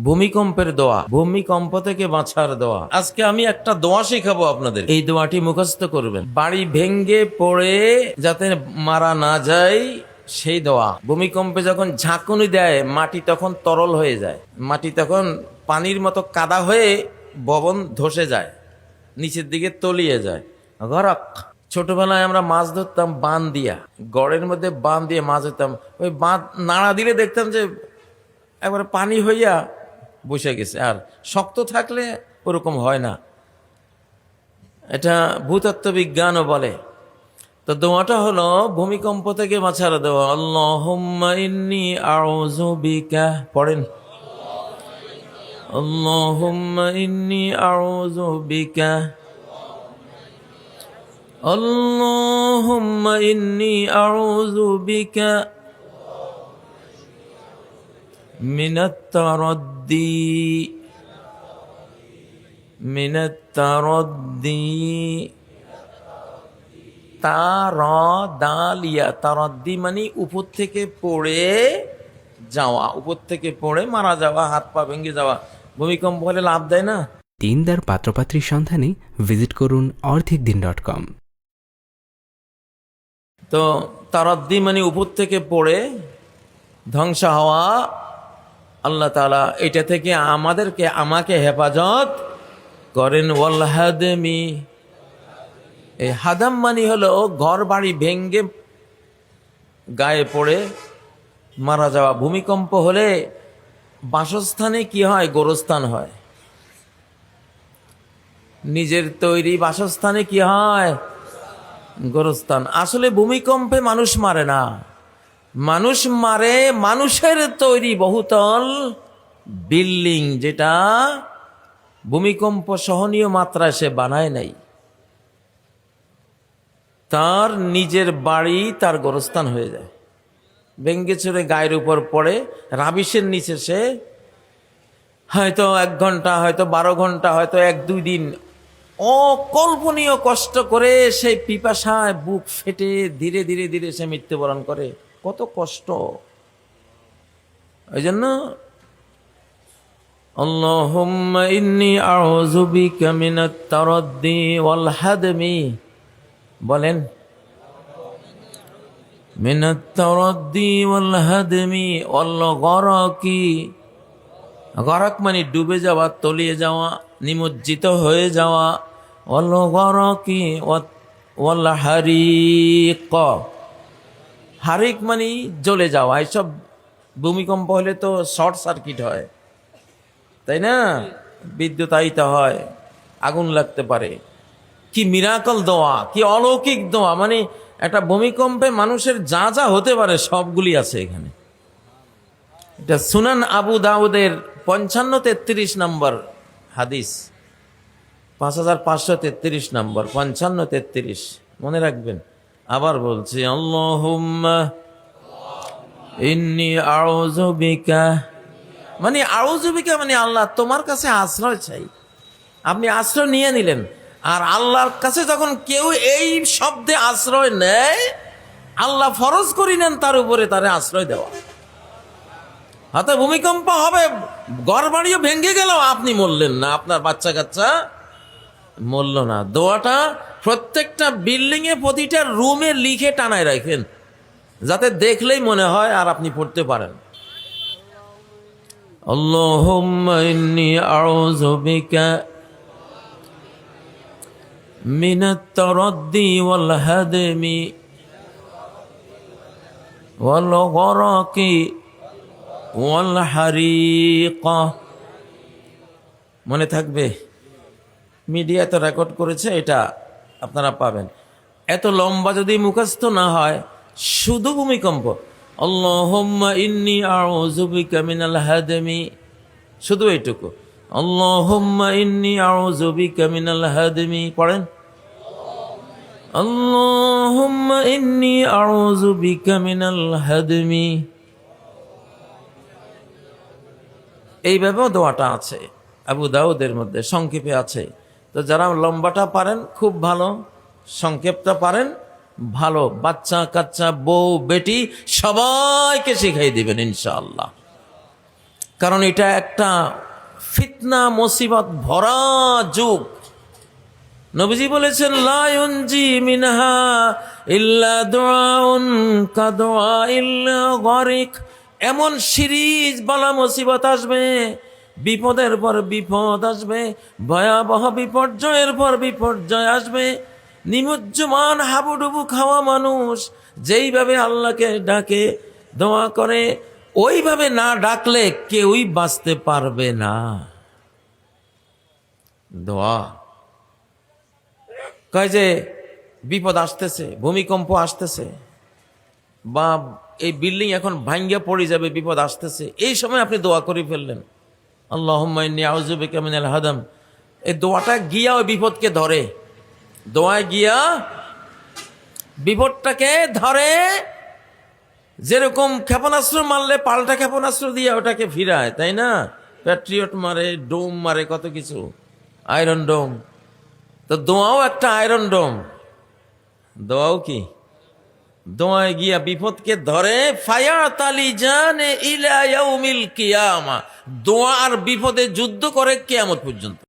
ভূমিকম্পের দোয়া, ভূমিকম্প থেকে বাঁচার দোয়া। আজকে আমি একটা দোয়া শেখাবো আপনাদের, এই দোয়াটি মুখস্থ করবেন। বাড়ি ভেঙ্গে পড়ে যাতে মারা না যায় সেই দোয়া। ভূমিকম্পে যখন ঝাঁকুনি দেয় মাটি তখন তরল হয়ে যায়, মাটি তখন পানির মতো কাদা হয়ে ভবন ধসে যায়, নিচের দিকে তলিয়ে যায়। গরক। ছোটবেলায় আমরা মাছ ধরতাম বান দিয়া, গড়ের মধ্যে বান দিয়ে মাছ ধরতাম। ওই বাঁধ নাড়া দিলে দেখতাম যে একবারে পানি হইয়া বসে গেছে, আর শক্ত থাকলে ওরকম হয় না। এটা ভূতত্ত্ববিজ্ঞানও বলে। তো দোয়াটা হলো ভূমিকম্প থেকে বাঁচার দোয়া। আল্লাহুম্মা ইন্নী আউযু বিকা, পড়েন। আল্লাহুম্মা ইন্নী আউযু বিকা, আল্লাহুম্মা ইন্নী আউযু বিকা মিনাত তারাদ্দি তারদালিয়া, তারাদ্দি মানে উপর থেকে পড়ে যাওয়া, উপর থেকে পড়ে মারা যাওয়া, হাত পা ভেঙে যাওয়া। ভূমিকম্প হলে লাভ দেয় না। দিনদার পাত্রপাত্রীর সন্ধানে ভিজিট করুন orthikdin.com। তো তারাদ্দি মানে উপর থেকে পড়ে ধ্বংস হওয়া। আল্লাহ তাআলা এটা থেকে আমাকে হেফাজত করেন। ওয়াল হাদমি, এই হাদাম মানে হলো ঘর বাড়ি ভেঙ্গে গায়ে পড়ে মারা যাওয়া। ভূমিকম্প হলে বাসস্থানে কি হয়? গোরস্থান হয়। নিজের তৈরি বাসস্থানে কি হয়? গোরস্থান। আসলে ভূমিকম্পে মানুষ মারে না, মানুষ মারে মানুষের তৈরি বহুতল বিল্ডিং, যেটা ভূমিকম্প সহনীয় মাত্রায় সে বানায় নাই। তার নিজের বাড়ি তার গোরস্থান হয়ে যায়, ভেঙ্গে চুরে গায়ের উপর পড়ে, রাবিশের নিচে সে হয়তো 1 ঘন্টা, হয়তো 12 ঘন্টা, হয়তো 1-2 দিন অকল্পনীয় কষ্ট করে সেই পিপাসায় বুক ফেটে ধীরে ধীরে ধীরে সে মৃত্যুবরণ করে। কত কষ্ট! এই জন্য আল্লাহুম্মা ইন্নী আউযু বিকা মিনাত তারাদ্দি ওয়াল হাদমি, বলেন। মিনাত তারাদ্দি ওয়াল হাদমি ওয়াল গরকি, গরক মানে ডুবে যাওয়া, তলিয়ে যাওয়া, নিমজ্জিত হয়ে যাওয়া। ওয়াল গরকি ওয়াল হারিক, হারিক মানে জ্বলে যাওয়া। এইসব ভূমিকম্প হলে তো শর্ট সার্কিট হয়, তাই না? বিদ্যুতায়িত হয়, আগুন লাগতে পারে। কি মিরাকল দোয়া, কি অলৌকিক দোয়া! মানে একটা ভূমিকম্পে মানুষের যা যা হতে পারে সবগুলি আছে এখানে। এটা সুনান আবু দাউদের 55-33 নম্বর হাদিস, 5533 নম্বর, 55-33 মনে রাখবেন। আবার বলছি, আল্লাহুম্মা ইন্নী আউযু বিকা, মানে আউযু বিকা মানে আল্লাহ তোমার কাছে আশ্রয় চাই। আপনি আশ্রয় নিয়ে নিলেন, আর আল্লাহর কাছে যখন কেউ এই শব্দে আশ্রয় নেয়, আল্লাহ ফরজ করি নেন তার উপরে তারে আশ্রয় দেওয়া। হাতে ভূমিকম্প হবে, ঘর বাড়িও ভেঙে গেল, আপনি মরলেন না, আপনার বাচ্চা কাচ্চা মরল না। দোয়াটা প্রত্যেকটা বিল্ডিং এ, প্রতিটা রুমে লিখে টানায় রাখেন, যাতে দেখলেই মনে হয় আর আপনি পড়তে পারেন। আল্লাহুম্মা ইন্নী আউযু বিকা মিনাত তারাদ্দি ওয়াল হাদমি ওয়াল গরকি ওয়াল হারিক। মনে থাকবে, মিডিয়া তো রেকর্ড করেছে, এটা আপনারা পাবেন। এত লম্বা যদি মুখস্থ না হয়, শুধু ভূমিকম্প আল্লাহুম্মা ইন্নী আউযু বিকা মিনাল হাদমি, শুধু এইটুকু, আল্লাহুম্মা ইন্নী আউযু বিকা মিনাল হাদমি, পড়েন। আল্লাহুম্মা ইন্নী আউযু বিকা মিনাল হাদমি। এইভাবেও দোয়াটা আছে আবু দাউদের মধ্যে, সংক্ষেপে আছে। তো যারা লম্বাটা পারেন খুব ভালো, সংক্ষেপটা পারেন ভালো, বাচ্চা কাচ্চা বউ বেটি সবাইকে শিখাই দিবেন ইনশাআল্লাহ। কারণ এটা একটা ফিতনা মুসিবত ভরা যুগ। নবীজি বলেছেন, লা ইউনজি মিনহা ইল্লা দুআউন কাদুআইল গারিক। এমন সিরিজ বালা মুসিবত আসবে, বিপদের পর বিপদ আসবে, ভয়াবহ বিপর্যয়ের পর বিপর্যয় আসবে। নিমজ্জমান হাবুডুবু খাওয়া মানুষ যেইভাবে আল্লাহকে ডাকে, দোয়া করে, ওইভাবে না ডাকলে কেউই বাঁচতে পারবে না। দোয়া কয় যে বিপদ আসতেছে, ভূমিকম্প আসতেছে, বা এই বিল্ডিং এখন ভাঙ্গিয়া পড়ে যাবে, বিপদ আসতেছে, এই সময় আপনি দোয়া করে ফেললেন, আল্লাহুম্মা ইন্নী আউযু বিকা মিনাল হাদাম। এই দোয়াটা গিয়া ওই বিপদকে ধরে, দোয়ায় গিয়া বিপদটাকে ধরে। যেরকম ক্ষেপণাস্ত্র মারলে পাল্টা ক্ষেপণাস্ত্র দিয়ে ওটাকে ফিরায়, তাই না? প্যাট্রিয়ট মারে, ডোম মারে, কত কিছু, আয়রন ডোম। তো দোয়াও একটা আয়রন ডোম। দোয়াও কি? দোয়ায় গিয়া বিপদকে ধরে। ফায়াতালি জানে ইলা ইয়াউমিল কিয়ামা। দোয়া আর বিপদে যুদ্ধ করে কিয়ামত পর্যন্ত।